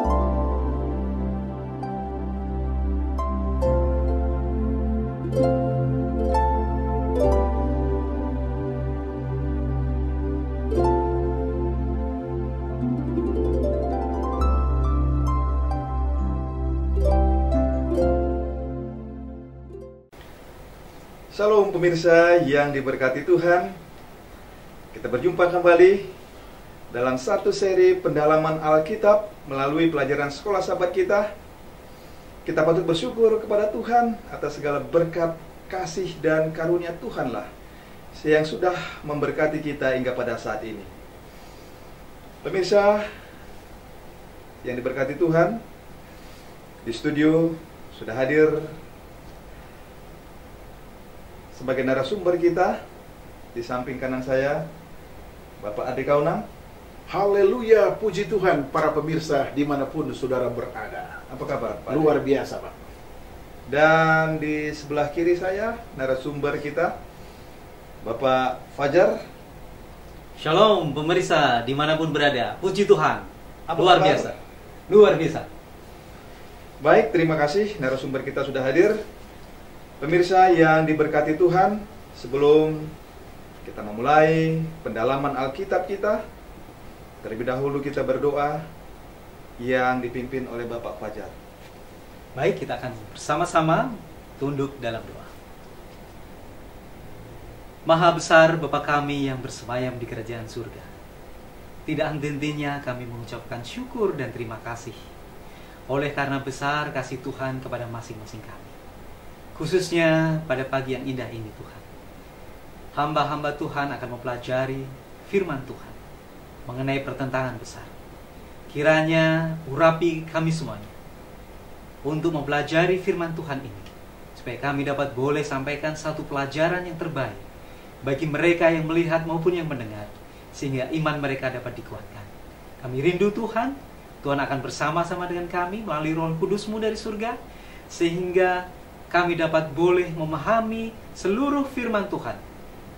Shalom pemirsa yang diberkati Tuhan. Kita berjumpa kembali dalam satu seri pendalaman Alkitab melalui pelajaran sekolah sahabat kita. Kita patut bersyukur kepada Tuhan atas segala berkat, kasih dan karunia Tuhanlah yang sudah memberkati kita hingga pada saat ini. Pemirsa yang diberkati Tuhan, di studio sudah hadir sebagai narasumber kita. Di samping kanan saya Bapak Ade Kaunang. Haleluya, puji Tuhan para pemirsa dimanapun saudara berada. Apa kabar Pak Luar Ade? biasa Pak. Dan di sebelah kiri saya narasumber kita Bapak Fajar. Shalom pemirsa dimanapun berada, puji Tuhan. Apa Luar kabar? biasa. Luar biasa. Baik, terima kasih narasumber kita sudah hadir. Pemirsa yang diberkati Tuhan, sebelum kita memulai pendalaman Alkitab kita, terlebih dahulu kita berdoa yang dipimpin oleh Bapak Fajar. Baik, kita akan bersama-sama tunduk dalam doa. Maha besar Bapa kami yang bersemayam di kerajaan surga, tidak henti-hentinya kami mengucapkan syukur dan terima kasih oleh karena besar kasih Tuhan kepada masing-masing kami. Khususnya pada pagi yang indah ini Tuhan, hamba-hamba Tuhan akan mempelajari firman Tuhan mengenai pertentangan besar. Kiranya urapi kami semuanya untuk mempelajari firman Tuhan ini, supaya kami dapat boleh sampaikan satu pelajaran yang terbaik bagi mereka yang melihat maupun yang mendengar, sehingga iman mereka dapat dikuatkan. Kami rindu Tuhan, Tuhan akan bersama-sama dengan kami melalui Roh Kudus-Mu dari surga, sehingga kami dapat boleh memahami seluruh firman Tuhan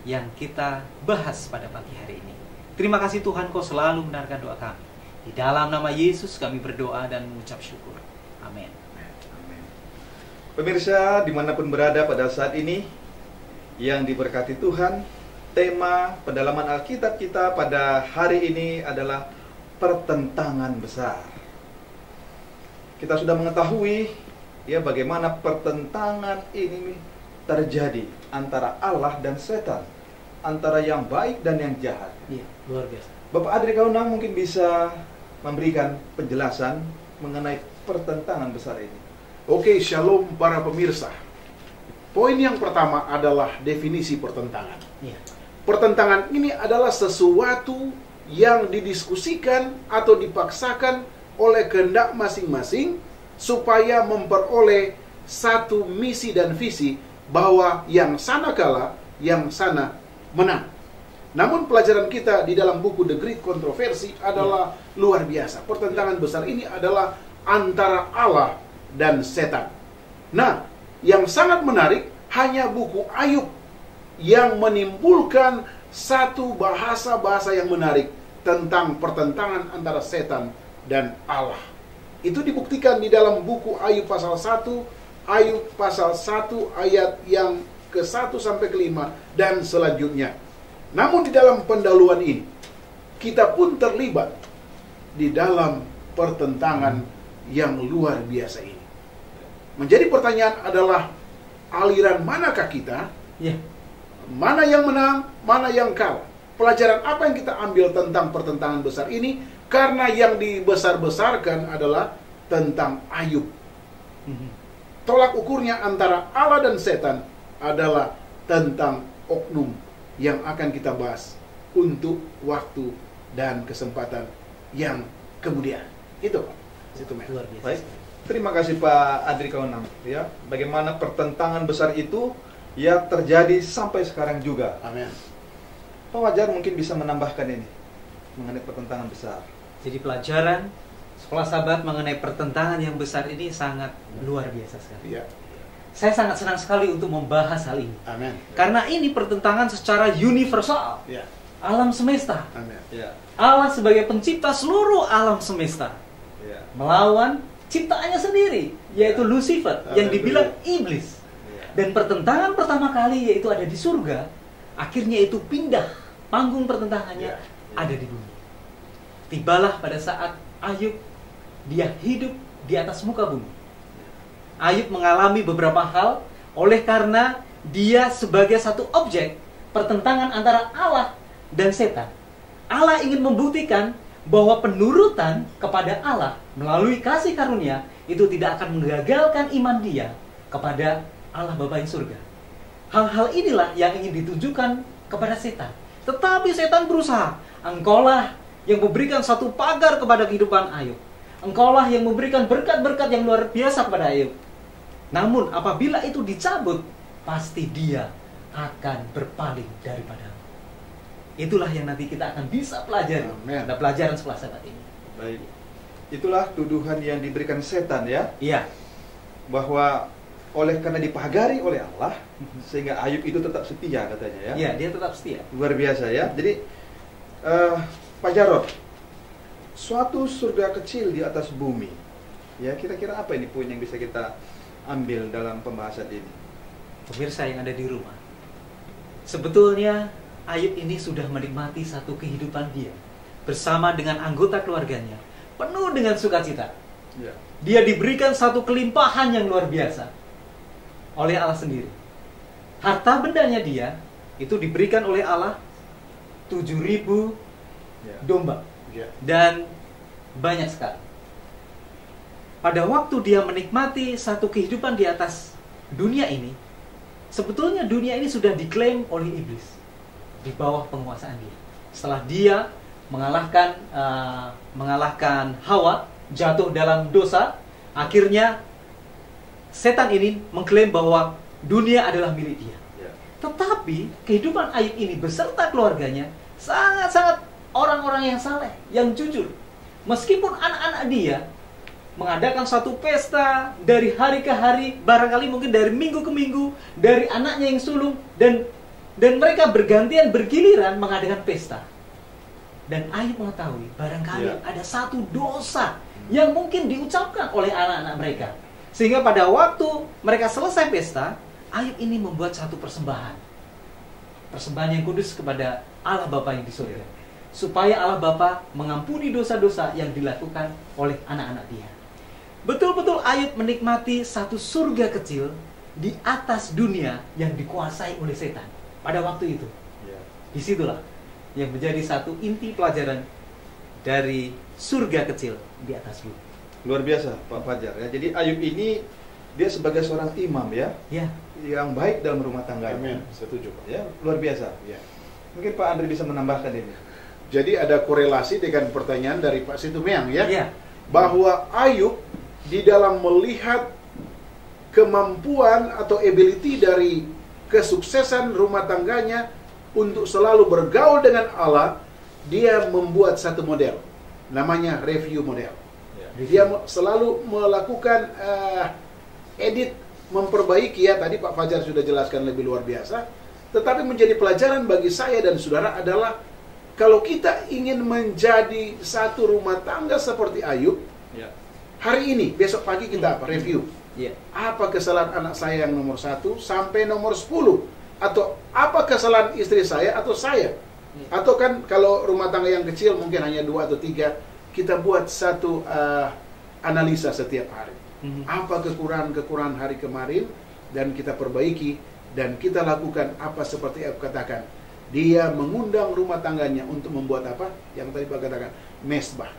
yang kita bahas pada pagi hari ini. Terima kasih Tuhan, Kau selalu mendengarkan doa kami. Di dalam nama Yesus kami berdoa dan mengucap syukur. Amin. Pemirsa dimanapun berada pada saat ini yang diberkati Tuhan, tema pendalaman Alkitab kita pada hari ini adalah pertentangan besar. Kita sudah mengetahui ya bagaimana pertentangan ini terjadi antara Allah dan setan, antara yang baik dan yang jahat. Iya, luar biasa. Bapak Adri Kaunang mungkin bisa memberikan penjelasan mengenai pertentangan besar ini. Oke, shalom para pemirsa. Poin yang pertama adalah definisi pertentangan. Iya. Pertentangan ini adalah sesuatu yang didiskusikan atau dipaksakan oleh kehendak masing-masing supaya memperoleh satu misi dan visi bahwa yang sana kalah, yang sana menang. Namun pelajaran kita di dalam buku The Great Controversy adalah luar biasa. Pertentangan besar ini adalah antara Allah dan setan. Nah, yang sangat menarik hanya buku Ayub yang menimbulkan satu bahasa-bahasa yang menarik tentang pertentangan antara setan dan Allah. Itu dibuktikan di dalam buku Ayub pasal 1, Ayub pasal 1 ayat yang ke-1 sampai ke-5 dan selanjutnya. Namun di dalam pendahuluan ini, kita pun terlibat di dalam pertentangan yang luar biasa ini. Menjadi pertanyaan adalah, aliran manakah kita? Iya. Mana yang menang, mana yang kalah? Pelajaran apa yang kita ambil tentang pertentangan besar ini? Karena yang dibesar-besarkan adalah tentang Ayub. Tolak ukurnya antara Allah dan setan adalah tentang oknum yang akan kita bahas untuk waktu dan kesempatan yang kemudian. Itu Pak. Situ Luar biasa. Baik. Terima kasih Pak Adri Kaunang ya. Bagaimana pertentangan besar itu ya terjadi sampai sekarang juga. Amin. Pak Fajar mungkin bisa menambahkan ini mengenai pertentangan besar. Jadi pelajaran sekolah sahabat mengenai pertentangan yang besar ini sangat luar biasa sekali. Iya. Saya sangat senang sekali untuk membahas hal ini. Amin. Karena ini pertentangan secara universal. Iya. Alam semesta. Amin. Ya. Allah sebagai pencipta seluruh alam semesta. Ya. melawan ciptaannya sendiri, yaitu Lucifer, yang dibilang iblis. Dan pertentangan pertama kali yaitu ada di surga, akhirnya itu pindah panggung pertentangannya ada di bumi. Tibalah pada saat Ayub dia hidup di atas muka bumi. Ayub mengalami beberapa hal oleh karena dia sebagai satu objek pertentangan antara Allah dan setan. Allah ingin membuktikan bahwa penurutan kepada Allah melalui kasih karunia itu tidak akan menggagalkan iman dia kepada Allah Bapa yang surga. Hal-hal inilah yang ingin ditunjukkan kepada setan. Tetapi setan berusaha, engkaulah yang memberikan satu pagar kepada kehidupan Ayub. Engkaulah yang memberikan berkat-berkat yang luar biasa kepada Ayub. Namun apabila itu dicabut, pasti dia akan berpaling daripadamu. Itulah yang nanti kita akan bisa pelajari pada pelajaran setelah saat ini. Baik. Itulah tuduhan yang diberikan setan ya. Iya. Bahwa oleh karena dipagari oleh Allah, sehingga Ayub itu tetap setia katanya ya. Iya, dia tetap setia. Luar biasa ya. Jadi Pak Jarod, suatu surga kecil di atas bumi. Ya, kira-kira apa ini poin yang bisa kita ambil dalam pembahasan ini? Pemirsa yang ada di rumah, sebetulnya Ayub ini sudah menikmati satu kehidupan dia bersama dengan anggota keluarganya, penuh dengan sukacita. Ya. Dia diberikan satu kelimpahan yang luar biasa oleh Allah sendiri. Harta bendanya dia itu diberikan oleh Allah 7.000 domba dan banyak sekali. Pada waktu dia menikmati satu kehidupan di atas dunia ini, sebetulnya dunia ini sudah diklaim oleh iblis di bawah penguasaan dia. Setelah dia mengalahkan Hawa, jatuh dalam dosa, akhirnya setan ini mengklaim bahwa dunia adalah milik dia. Tetapi kehidupan Ayub ini beserta keluarganya sangat-sangat orang-orang yang saleh, yang jujur. Meskipun anak-anak dia mengadakan satu pesta dari hari ke hari, barangkali mungkin dari minggu ke minggu, dari anaknya yang sulung, dan mereka bergantian bergiliran mengadakan pesta. Dan Ayub mengetahui barangkali ada satu dosa yang mungkin diucapkan oleh anak-anak mereka. Sehingga pada waktu mereka selesai pesta, Ayub ini membuat satu persembahan. Persembahan yang kudus kepada Allah Bapa yang di surga. Supaya Allah Bapa mengampuni dosa-dosa yang dilakukan oleh anak-anak dia. Betul-betul Ayub menikmati satu surga kecil di atas dunia yang dikuasai oleh setan. Pada waktu itu. Disitulah yang menjadi satu inti pelajaran dari surga kecil di atas bumi. Luar biasa Pak Fajar ya. Jadi Ayub ini dia sebagai seorang imam ya, yang baik dalam rumah tangganya. Amin, setuju Pak. Ya, luar biasa. Ya. Mungkin Pak Andri bisa menambahkan ini. Jadi ada korelasi dengan pertanyaan dari Pak Situmeang ya, bahwa Ayub di dalam melihat kemampuan atau ability dari kesuksesan rumah tangganya untuk selalu bergaul dengan Allah, dia membuat satu model, namanya review model. Dia selalu melakukan edit, memperbaiki ya. Tadi Pak Fajar sudah jelaskan lebih luar biasa. Tetapi menjadi pelajaran bagi saya dan saudara adalah kalau kita ingin menjadi satu rumah tangga seperti Ayub, hari ini, besok pagi kita apa? Review. Apa kesalahan anak saya yang nomor 1 sampai nomor 10? Atau apa kesalahan istri saya atau saya? Atau kan kalau rumah tangga yang kecil mungkin hanya 2 atau 3, kita buat satu analisa setiap hari. Apa kekurangan hari kemarin dan kita perbaiki, dan kita lakukan apa seperti aku katakan. Dia mengundang rumah tangganya untuk membuat apa? Yang tadi Pak katakan, mesbah.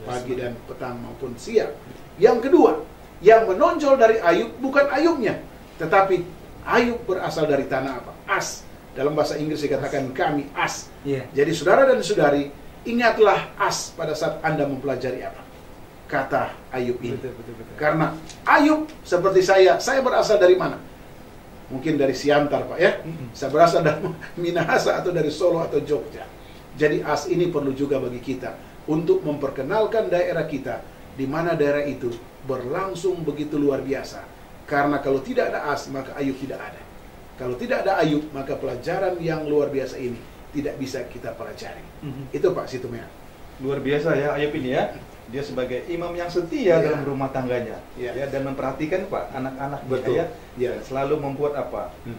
Pagi dan petang maupun siang. Yang kedua, yang menonjol dari Ayub bukan Ayubnya, tetapi Ayub berasal dari tanah apa? As. Dalam bahasa Inggris dikatakan kami as. Jadi saudara dan saudari, ingatlah as pada saat Anda mempelajari apa? Kata Ayub ini. Betul. Karena Ayub seperti saya berasal dari mana? Mungkin dari Siantar Pak ya. Saya berasal dari Minahasa atau dari Solo atau Jogja. Jadi as ini perlu juga bagi kita untuk memperkenalkan daerah kita, di mana daerah itu berlangsung begitu luar biasa. Karena kalau tidak ada as, maka Ayub tidak ada. Kalau tidak ada Ayub, maka pelajaran yang luar biasa ini tidak bisa kita pelajari. Itu Pak Situmeang. Luar biasa ya Ayub ini ya. Dia sebagai imam yang setia Ya. dalam rumah tangganya, Ya. ya, dan memperhatikan anak-anak Betul. ya, Ya. dan selalu membuat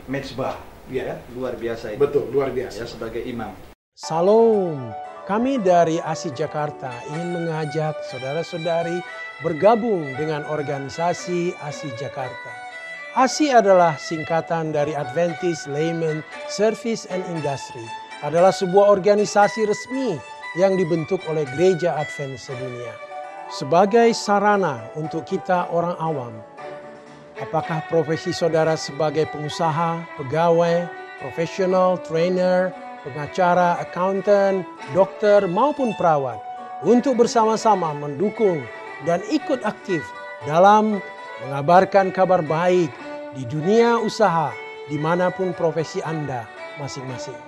mezbah, Ya. luar biasa itu. Betul, luar Ya, biasa. sebagai imam. Salam, kami dari ASI Jakarta ingin mengajak saudara-saudari bergabung dengan organisasi ASI Jakarta. ASI adalah singkatan dari Adventist Layman Service and Industry, adalah sebuah organisasi resmi yang dibentuk oleh Gereja Advent sedunia. Sebagai sarana untuk kita orang awam, apakah profesi saudara sebagai pengusaha, pegawai, profesional, trainer, pengacara, accountant, dokter maupun perawat, untuk bersama-sama mendukung dan ikut aktif dalam mengabarkan kabar baik di dunia usaha dimanapun profesi Anda masing-masing.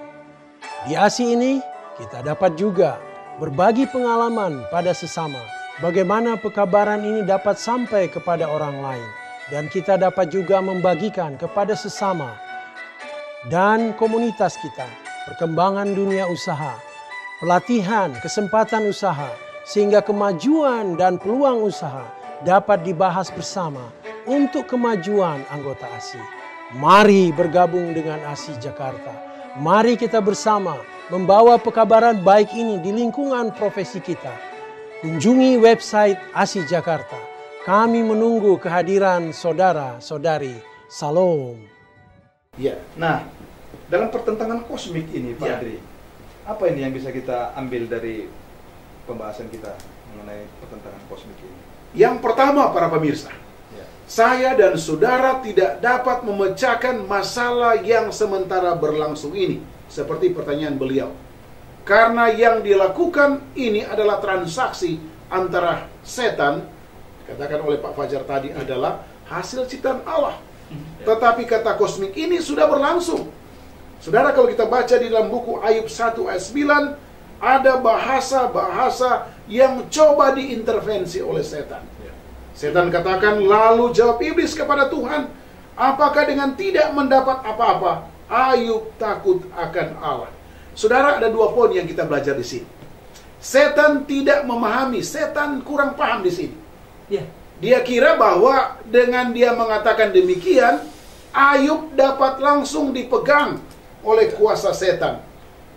Di ASI ini kita dapat juga berbagi pengalaman pada sesama, bagaimana pekabaran ini dapat sampai kepada orang lain, dan kita dapat juga membagikan kepada sesama dan komunitas kita perkembangan dunia usaha, pelatihan, kesempatan usaha, sehingga kemajuan dan peluang usaha dapat dibahas bersama untuk kemajuan anggota ASI. Mari bergabung dengan ASI Jakarta. Mari kita bersama membawa pekabaran baik ini di lingkungan profesi kita. Kunjungi website ASI Jakarta. Kami menunggu kehadiran saudara-saudari. Salam. Ya. Nah, dalam pertentangan kosmik ini, Pak Ya. Adri, apa ini yang bisa kita ambil dari pembahasan kita mengenai pertentangan kosmik ini? Yang pertama, para pemirsa, Ya. saya dan saudara tidak dapat memecahkan masalah yang sementara berlangsung ini, seperti pertanyaan beliau. Karena yang dilakukan ini adalah transaksi antara setan, dikatakan oleh Pak Fajar tadi, adalah hasil ciptaan Allah. Tetapi kata kosmik ini sudah berlangsung. Saudara, kalau kita baca di dalam buku Ayub 1 ayat 9, ada bahasa-bahasa yang coba diintervensi oleh setan. Setan katakan, lalu jawab iblis kepada Tuhan, apakah dengan tidak mendapat apa-apa, Ayub takut akan Allah. Saudara, ada dua poin yang kita belajar di sini. Setan tidak memahami, setan kurang paham di sini. Ya. Dia kira bahwa dengan dia mengatakan demikian, Ayub dapat langsung dipegang oleh kuasa setan.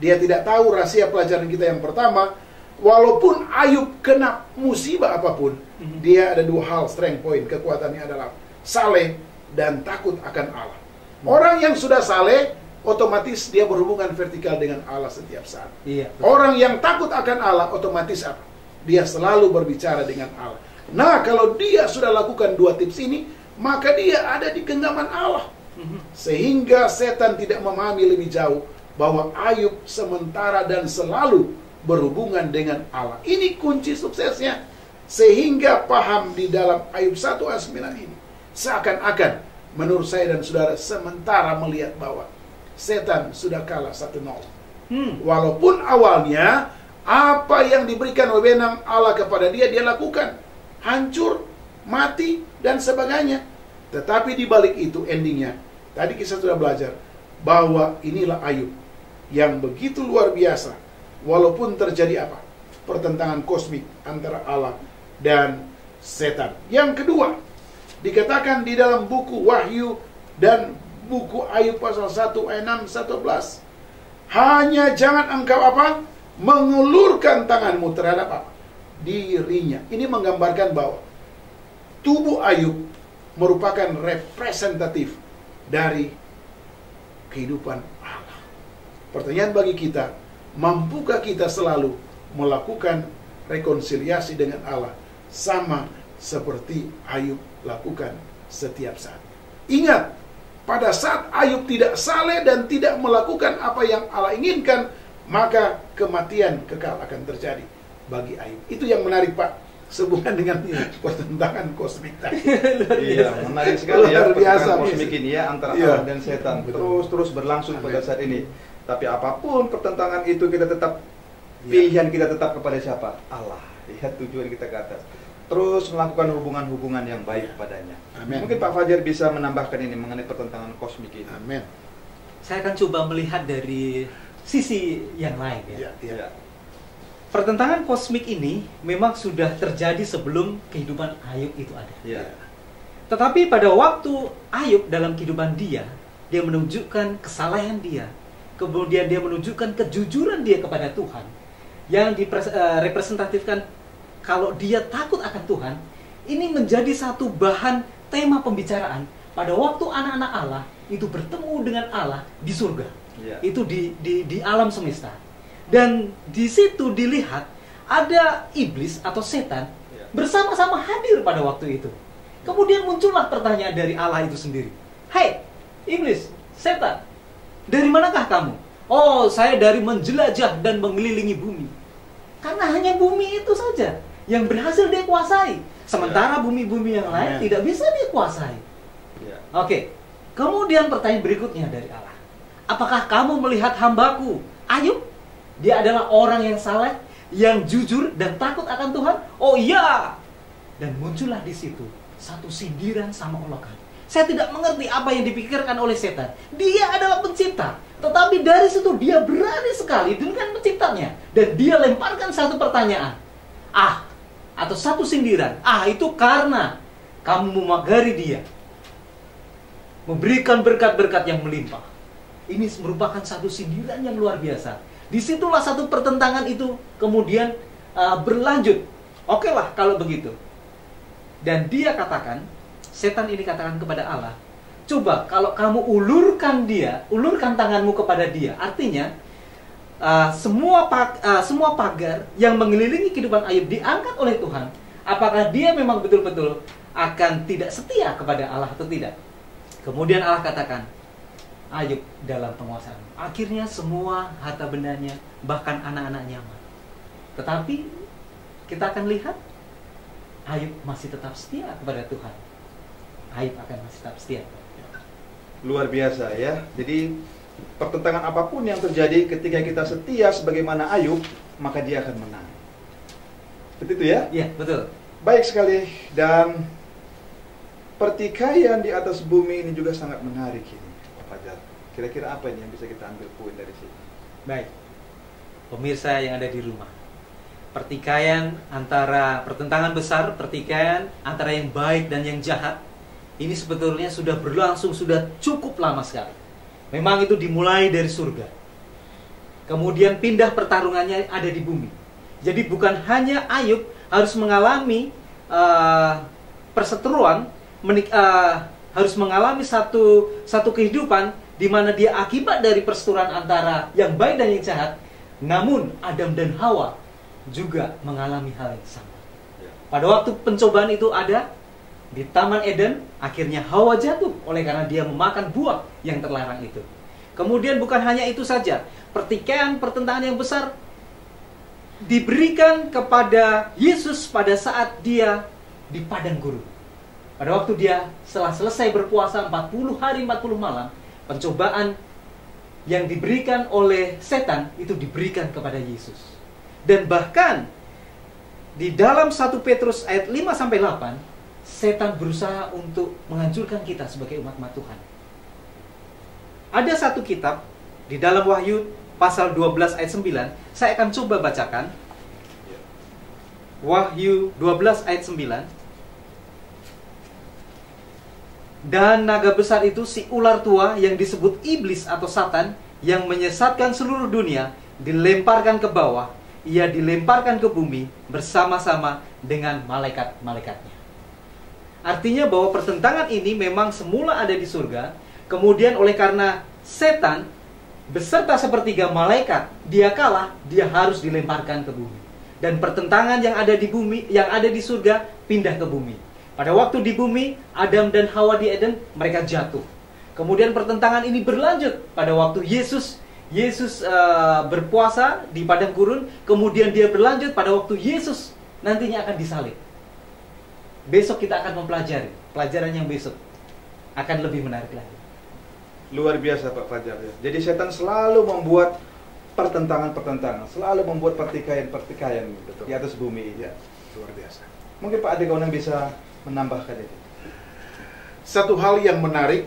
Dia tidak tahu rahasia pelajaran kita yang pertama. Walaupun Ayub kena musibah apapun, dia ada dua hal, strength point, kekuatannya adalah saleh dan takut akan Allah. Orang yang sudah saleh, otomatis dia berhubungan vertikal dengan Allah setiap saat. Iya. Orang yang takut akan Allah, otomatis apa? Dia selalu berbicara dengan Allah. Nah, kalau dia sudah lakukan dua tips ini, maka dia ada di genggaman Allah. Sehingga setan tidak memahami lebih jauh bahwa Ayub sementara dan selalu berhubungan dengan Allah. Ini kunci suksesnya. Sehingga paham di dalam Ayub 1 ayat 9 ini, seakan-akan menurut saya dan saudara sementara melihat bahwa setan sudah kalah 1-0. Walaupun awalnya apa yang diberikan wewenang Allah kepada dia, dia lakukan. Hancur, mati, dan sebagainya. Tetapi di balik itu endingnya, tadi kita sudah belajar bahwa inilah Ayub yang begitu luar biasa. Walaupun terjadi apa? Pertentangan kosmik antara Allah dan setan. Yang kedua, dikatakan di dalam buku Wahyu dan buku Ayub pasal 1 ayat 6-11. Hanya jangan engkau apa? Mengulurkan tanganmu terhadap apa? Dirinya. Ini menggambarkan bahwa tubuh Ayub merupakan representatif dari kehidupan Allah. Pertanyaan bagi kita, mampukah kita selalu melakukan rekonsiliasi dengan Allah sama seperti Ayub lakukan setiap saat? Ingat, pada saat Ayub tidak saleh dan tidak melakukan apa yang Allah inginkan, maka kematian kekal akan terjadi bagi Ayub. Itu yang menarik, Pak, sehubungan dengan pertentangan kosmik tadi. Iya, menarik sekali ya Luar biasa, pertentangan kosmik ini ya antara Iya. Allah dan setan. Betul. Terus berlangsung pada Amin. saat ini. Tapi apapun pertentangan itu, kita tetap Iya. pilihan kita tetap kepada siapa? Allah. Lihat tujuan kita ke atas. Terus melakukan hubungan-hubungan yang baik padanya. Amin. Mungkin Pak Fajar bisa menambahkan ini mengenai pertentangan kosmik ini. Amin. Saya akan coba melihat dari sisi yang lain ya. Ya, ya. Iya. pertentangan kosmik ini memang sudah terjadi sebelum kehidupan Ayub itu ada. Ya. Tetapi pada waktu Ayub dalam kehidupan dia menunjukkan kesalahan dia, kemudian dia menunjukkan kejujuran dia kepada Tuhan, yang direpresentatifkan kalau dia takut akan Tuhan. Ini menjadi satu bahan tema pembicaraan pada waktu anak-anak Allah itu bertemu dengan Allah di surga. Ya. Itu di alam semesta. Dan di situ dilihat ada iblis atau setan bersama-sama hadir pada waktu itu. Kemudian muncullah pertanyaan dari Allah itu sendiri. Hai, iblis, setan, dari manakah kamu? Oh, saya dari menjelajah dan mengelilingi bumi. Karena hanya bumi itu saja yang berhasil dia kuasai. Sementara bumi-bumi yang lain tidak bisa dia kuasai. Oke, kemudian pertanyaan berikutnya dari Allah. Apakah kamu melihat hambaku, Ayub? Dia adalah orang yang saleh, yang jujur dan takut akan Tuhan. Oh iya. Dan muncullah di situ satu sindiran sama olokan. Saya tidak mengerti apa yang dipikirkan oleh setan. Dia adalah pencipta, tetapi dari situ dia berani sekali dengan penciptanya. Dan dia lemparkan satu pertanyaan. Atau satu sindiran. Itu karena kamu memagari dia, memberikan berkat-berkat yang melimpah. Ini merupakan satu sindiran yang luar biasa. Disitulah satu pertentangan itu kemudian berlanjut. Oke lah kalau begitu. Dan dia katakan, setan ini katakan kepada Allah, coba kalau kamu ulurkan tanganmu kepada dia. Artinya semua pagar yang mengelilingi kehidupan Ayub diangkat oleh Tuhan. Apakah dia memang betul-betul akan tidak setia kepada Allah atau tidak? Kemudian Allah katakan, Ayub dalam penguasaan. Akhirnya semua harta bendanya, bahkan anak-anaknya aman. Tetapi kita akan lihat Ayub masih tetap setia kepada Tuhan. Ayub akan masih tetap setia. Luar biasa ya. Jadi pertentangan apapun yang terjadi ketika kita setia sebagaimana Ayub, maka dia akan menang. Seperti itu ya? Iya, betul. Baik sekali. Dan pertikaian di atas bumi ini juga sangat menarik ini. Kira-kira apa yang bisa kita ambil poin dari sini? Baik, pemirsa yang ada di rumah, pertikaian antara pertentangan besar, pertikaian antara yang baik dan yang jahat, ini sebetulnya sudah berlangsung sudah cukup lama sekali. Memang itu dimulai dari surga, kemudian pindah pertarungannya ada di bumi. Jadi bukan hanya Ayub harus mengalami perseteruan, harus mengalami satu kehidupan di mana dia akibat dari perseteruan antara yang baik dan yang jahat. Namun Adam dan Hawa juga mengalami hal yang sama. Pada waktu pencobaan itu ada di Taman Eden, akhirnya Hawa jatuh oleh karena dia memakan buah yang terlarang itu. Kemudian bukan hanya itu saja, pertikaian pertentangan yang besar diberikan kepada Yesus pada saat dia di padang gurun. Pada waktu dia setelah selesai berpuasa 40 hari 40 malam, pencobaan yang diberikan oleh setan itu diberikan kepada Yesus. Dan bahkan di dalam 1 Petrus ayat 5-8, setan berusaha untuk menghancurkan kita sebagai umat Tuhan. Ada satu kitab di dalam Wahyu pasal 12 ayat 9, saya akan coba bacakan. Wahyu 12 ayat 9. Dan naga besar itu, si ular tua yang disebut iblis atau satan, yang menyesatkan seluruh dunia, dilemparkan ke bawah. Ia dilemparkan ke bumi bersama-sama dengan malaikat-malaikatnya. Artinya bahwa pertentangan ini memang semula ada di surga. Kemudian oleh karena setan beserta sepertiga malaikat, dia kalah, dia harus dilemparkan ke bumi. Dan pertentangan yang ada di bumi, yang ada di surga, pindah ke bumi. Pada waktu di bumi, Adam dan Hawa di Eden, mereka jatuh. Kemudian pertentangan ini berlanjut pada waktu Yesus berpuasa di padang gurun. Kemudian dia berlanjut pada waktu Yesus nantinya akan disalib. Besok kita akan mempelajari. Pelajaran yang besok akan lebih menarik lagi. Luar biasa Pak Fajar. Jadi setan selalu membuat pertentangan-pertentangan, selalu membuat pertikaian-pertikaian di atas bumi. Ya, luar biasa. Mungkin Pak Ade Gaunang bisa menambahkan itu. Satu hal yang menarik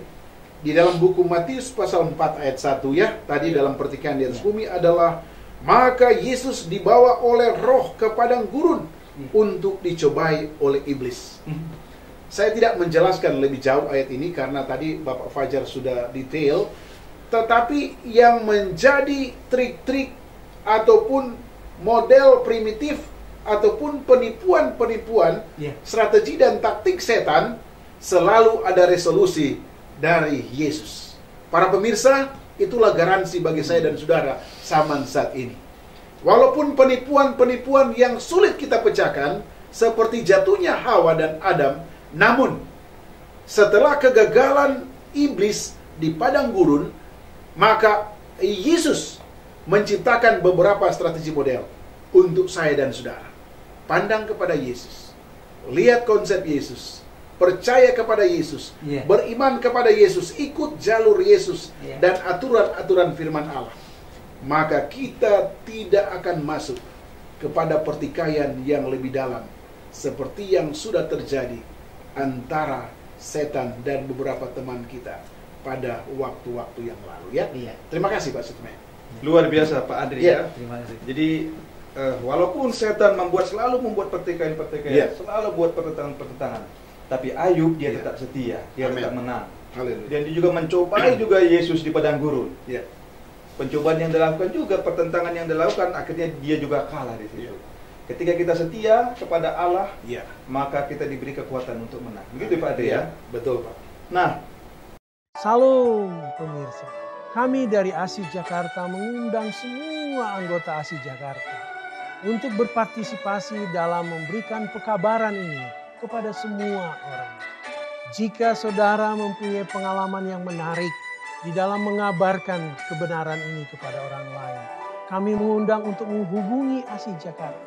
di dalam buku Matius pasal 4 ayat 1 ya, tadi dalam pertikaian di atas bumi adalah Maka Yesus dibawa oleh roh ke padang gurun untuk dicobai oleh iblis. Saya tidak menjelaskan lebih jauh ayat ini karena tadi Bapak Fajar sudah detail. Tetapi yang menjadi trik-trik ataupun model primitif ataupun penipuan-penipuan, strategi dan taktik setan, selalu ada resolusi dari Yesus. Para pemirsa, itulah garansi bagi saya dan saudara zaman saat ini. Walaupun penipuan-penipuan yang sulit kita pecahkan, seperti jatuhnya Hawa dan Adam, namun setelah kegagalan iblis di padang gurun, maka Yesus menciptakan beberapa strategi model untuk saya dan saudara. Pandang kepada Yesus, lihat konsep Yesus, percaya kepada Yesus, beriman kepada Yesus, ikut jalur Yesus dan aturan-aturan firman Allah. Maka kita tidak akan masuk kepada pertikaian yang lebih dalam seperti yang sudah terjadi antara setan dan beberapa teman kita pada waktu-waktu yang lalu, ya. Terima kasih Pak Sutme. Luar biasa Pak Andri, ya. Terima kasih. Jadi walaupun setan selalu membuat pertikaian, selalu buat pertentangan, tapi Ayub dia tetap setia, dia tetap menang. Dan dia juga mencobai juga Yesus di padang gurun. Pencobaan yang dilakukan juga, pertentangan yang dilakukan, akhirnya dia juga kalah di situ. Ketika kita setia kepada Allah, maka kita diberi kekuatan untuk menang. Begitu Pak Andri, ya? Betul Pak. Nah, Salam pemirsa, kami dari ASI Jakarta mengundang semua anggota ASI Jakarta untuk berpartisipasi dalam memberikan pekabaran ini kepada semua orang. Jika saudara mempunyai pengalaman yang menarik di dalam mengabarkan kebenaran ini kepada orang lain, kami mengundang untuk menghubungi ASI Jakarta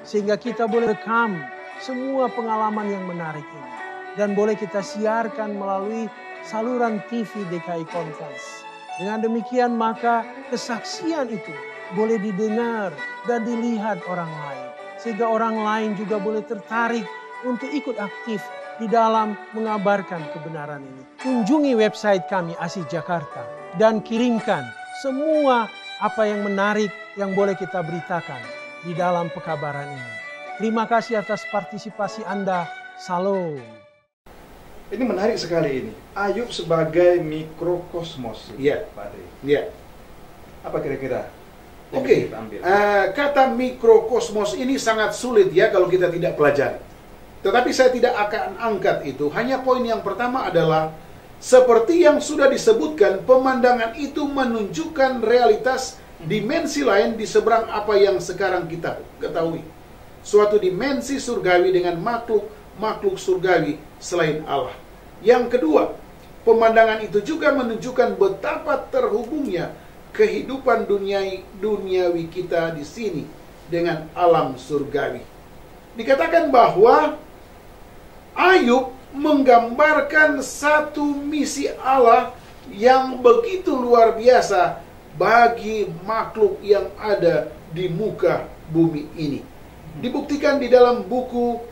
sehingga kita boleh rekam semua pengalaman yang menarik ini dan boleh kita siarkan melalui saluran TV DKI Conference. Dengan demikian maka kesaksian itu boleh didengar dan dilihat orang lain. Sehingga orang lain juga boleh tertarik untuk ikut aktif di dalam mengabarkan kebenaran ini. Kunjungi website kami ASI Jakarta dan kirimkan semua apa yang menarik yang boleh kita beritakan di dalam pekabaran ini. Terima kasih atas partisipasi Anda. Salam. ini menarik sekali ini. Ayub sebagai mikrokosmos. Pak Andri. Apa kira-kira? Oke, kata mikrokosmos ini sangat sulit ya kalau kita tidak pelajari. Tetapi saya tidak akan angkat itu. Hanya poin yang pertama adalah seperti yang sudah disebutkan, pemandangan itu menunjukkan realitas dimensi lain di seberang apa yang sekarang kita ketahui. Suatu dimensi surgawi dengan makhluk surgawi selain Allah. Yang kedua, pemandangan itu juga menunjukkan betapa terhubungnya kehidupan duniawi kita di sini dengan alam surgawi. Dikatakan bahwa Ayub menggambarkan satu misi Allah yang begitu luar biasa bagi makhluk yang ada di muka bumi ini. Dibuktikan di dalam buku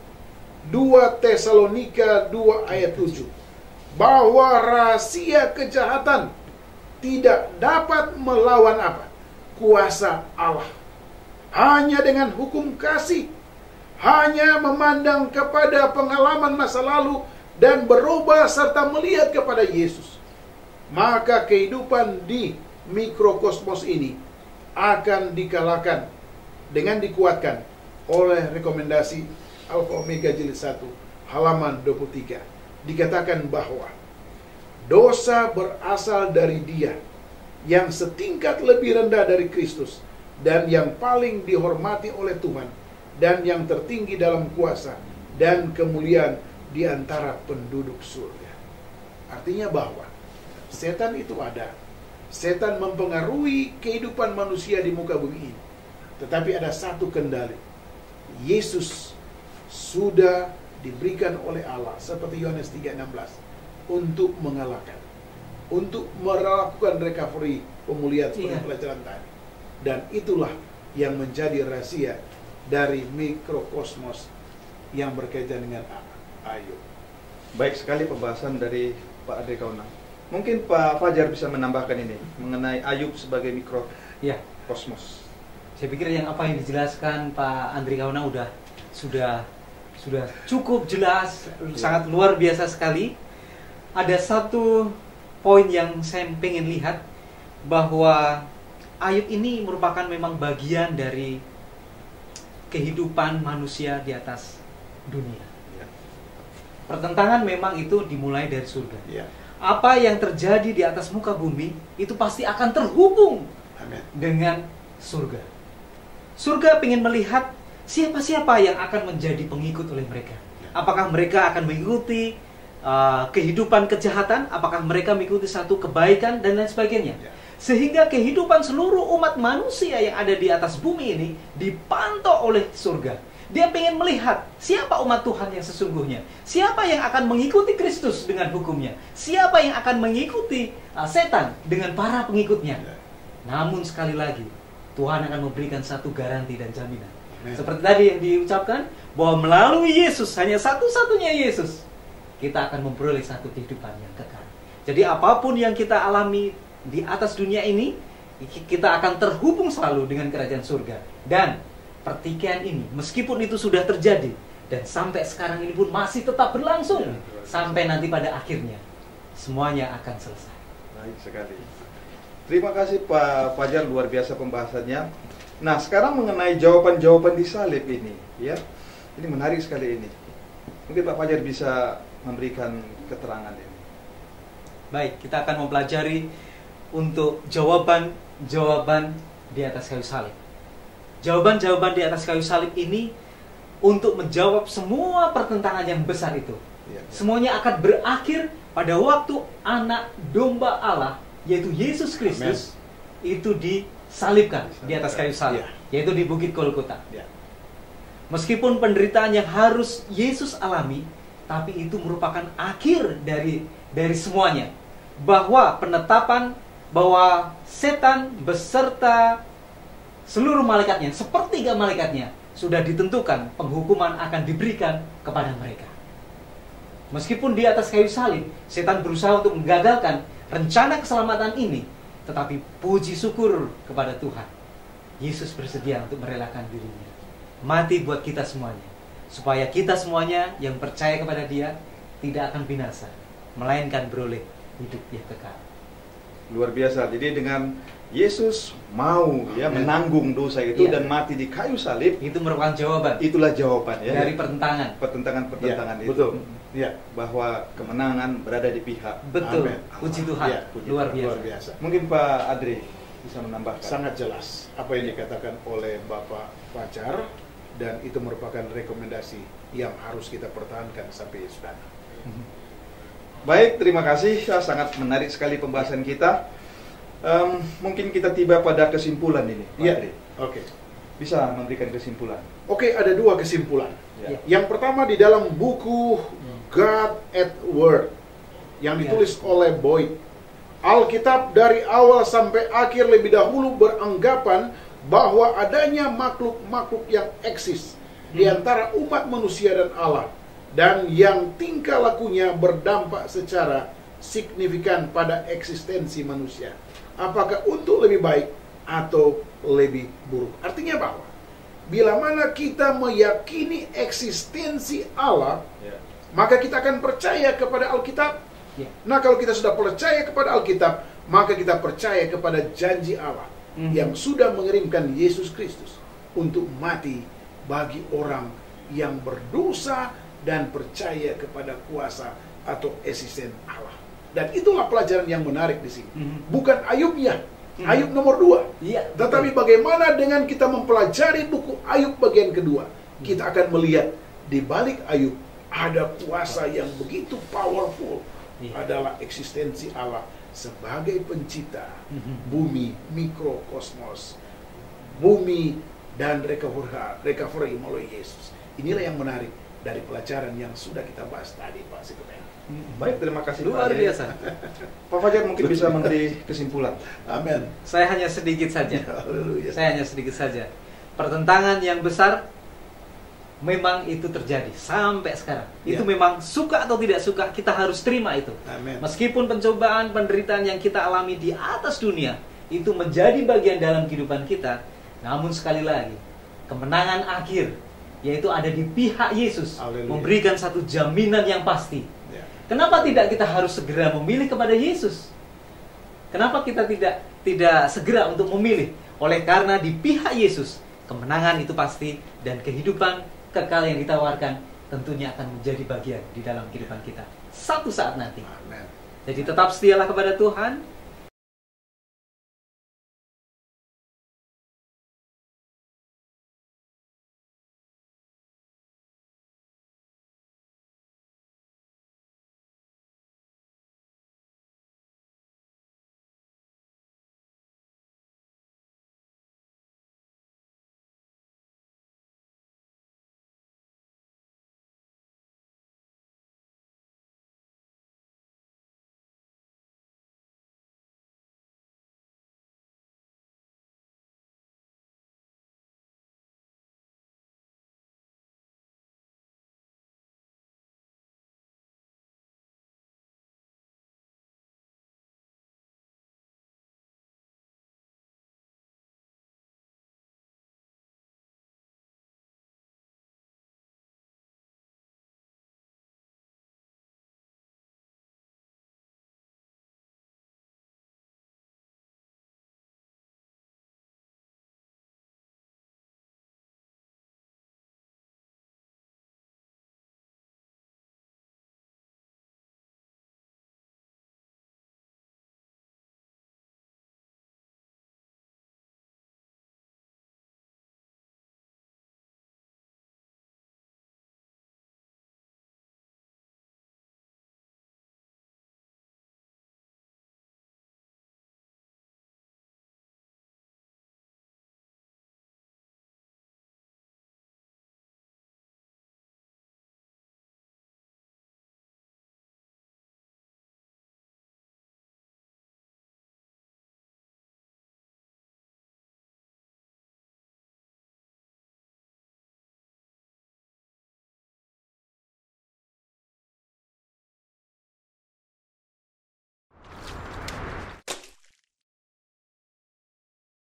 2 Tesalonika 2 ayat 7 bahwa rahasia kejahatan tidak dapat melawan apa? Kuasa Allah. Hanya dengan hukum kasih, hanya memandang kepada pengalaman masa lalu dan berubah serta melihat kepada Yesus, maka kehidupan di mikrokosmos ini akan dikalahkan dengan dikuatkan oleh rekomendasi Alfa Omega jilid 1 halaman 23. Dikatakan bahwa dosa berasal dari Dia yang setingkat lebih rendah dari Kristus dan yang paling dihormati oleh Tuhan dan yang tertinggi dalam kuasa dan kemuliaan di antara penduduk surga. Artinya bahwa setan itu ada. Setan mempengaruhi kehidupan manusia di muka bumi ini. Tetapi ada satu kendali. Yesus sudah diberikan oleh Allah seperti Yohanes 3:16 untuk mengalahkan, untuk melakukan recovery, pemulihan seperti pelajaran tadi. Dan itulah yang menjadi rahasia dari mikrokosmos yang berkaitan dengan Ayub. Baik sekali pembahasan dari Pak Andri Kaunang. Mungkin Pak Fajar bisa menambahkan ini mengenai Ayub sebagai mikrokosmos. Saya pikir yang apa yang dijelaskan Pak Andri Kawana sudah cukup jelas, sangat luar biasa sekali. Ada satu poin yang saya pengen lihat, bahwa ayat ini merupakan memang bagian dari kehidupan manusia di atas dunia. Pertentangan memang itu dimulai dari surga. Apa yang terjadi di atas muka bumi itu pasti akan terhubung dengan surga. Surga ingin melihat siapa-siapa yang akan menjadi pengikut oleh mereka. Apakah mereka akan mengikuti kehidupan kejahatan, apakah mereka mengikuti satu kebaikan dan lain sebagainya. Sehingga kehidupan seluruh umat manusia yang ada di atas bumi ini dipantau oleh surga. Dia ingin melihat siapa umat Tuhan yang sesungguhnya, siapa yang akan mengikuti Kristus dengan hukumnya, siapa yang akan mengikuti setan dengan para pengikutnya. Namun sekali lagi, Tuhan akan memberikan satu garansi dan jaminan. Seperti tadi yang diucapkan, bahwa melalui Yesus, hanya satu-satunya Yesus, kita akan memperoleh satu kehidupan yang kekal. Jadi apapun yang kita alami di atas dunia ini, kita akan terhubung selalu dengan kerajaan surga. Dan pertikaian ini, meskipun itu sudah terjadi, dan sampai sekarang ini pun masih tetap berlangsung, sampai nanti pada akhirnya semuanya akan selesai. Baik sekali. Terima kasih Pak Fajar, luar biasa pembahasannya. Nah, sekarang mengenai jawaban-jawaban di salib ini, ya, ini menarik sekali ini. Mungkin Pak Fajar bisa memberikan keterangan ini. Baik, kita akan mempelajari untuk jawaban-jawaban di atas kayu salib. Jawaban-jawaban di atas kayu salib ini untuk menjawab semua pertentangan yang besar itu. Semuanya akan berakhir pada waktu anak domba Allah, yaitu Yesus Kristus, itu disalibkan di atas kayu salib, yaitu di Bukit Golgota. Meskipun penderitaan yang harus Yesus alami, tapi itu merupakan akhir dari semuanya. Bahwa penetapan bahwa setan beserta seluruh malaikatnya, sepertiga malaikatnya, sudah ditentukan penghukuman akan diberikan kepada mereka. Meskipun di atas kayu salib, setan berusaha untuk menggagalkan rencana keselamatan ini, tetapi puji syukur kepada Tuhan, Yesus bersedia untuk merelakan dirinya mati buat kita semuanya, supaya kita semuanya yang percaya kepada Dia tidak akan binasa, melainkan beroleh hidup yang kekal. Luar biasa. Jadi dengan Yesus mau menanggung dosa itu dan mati di kayu salib, itu merupakan jawaban. Itulah jawaban dari pertentangan itu. Betul. Bahwa kemenangan berada di pihak. Betul. Amen. Puji Tuhan. Luar biasa. Mungkin Pak Adri bisa menambahkan. Sangat jelas apa yang dikatakan oleh Bapak Fajar, dan itu merupakan rekomendasi yang harus kita pertahankan sampai Yesus datang. Baik, terima kasih. Sangat menarik sekali pembahasan kita. Mungkin kita tiba pada kesimpulan ini, Pak Adri. Oke. Bisa memberikan kesimpulan. Oke, ada dua kesimpulan. Yang pertama di dalam buku God at Work yang ditulis oleh Boyd. Alkitab dari awal sampai akhir lebih dahulu beranggapan bahwa adanya makhluk-makhluk yang eksis di antara umat manusia dan Allah, dan yang tingkah lakunya berdampak secara signifikan pada eksistensi manusia, apakah untuk lebih baik atau lebih buruk. Artinya bahwa bila mana kita meyakini eksistensi Allah, maka kita akan percaya kepada Alkitab. Nah, kalau kita sudah percaya kepada Alkitab, maka kita percaya kepada janji Allah yang sudah mengirimkan Yesus Kristus untuk mati bagi orang yang berdosa dan percaya kepada kuasa atau eksisten Allah. Dan itulah pelajaran yang menarik di sini. Bukan Ayubnya, Ayub nomor 2. Tetapi bagaimana dengan kita mempelajari buku Ayub bagian kedua, kita akan melihat di balik Ayub ada kuasa yang begitu powerful, adalah eksistensi Allah sebagai pencipta bumi, mikrokosmos, bumi, dan recovery melalui Yesus. Inilah yang menarik dari pelajaran yang sudah kita bahas tadi, Pak Sikumen. Baik, terima kasih. Luar biasa. Pak Fajar mungkin bisa memberi kesimpulan. Amin. Saya hanya sedikit saja. Pertentangan yang besar memang itu terjadi sampai sekarang. Itu memang suka atau tidak suka, kita harus terima itu. Amen. Meskipun pencobaan, penderitaan yang kita alami di atas dunia itu menjadi bagian dalam kehidupan kita, Namun sekali lagi, kemenangan akhir yaitu ada di pihak Yesus, Haleluya. memberikan satu jaminan yang pasti. Ya. Kenapa tidak kita harus segera memilih kepada Yesus? Kenapa kita tidak segera untuk memilih? Oleh karena di pihak Yesus, kemenangan itu pasti, dan kehidupan kekal yang ditawarkan tentunya akan menjadi bagian di dalam kehidupan kita satu saat nanti. Amen. Jadi tetap setialah kepada Tuhan,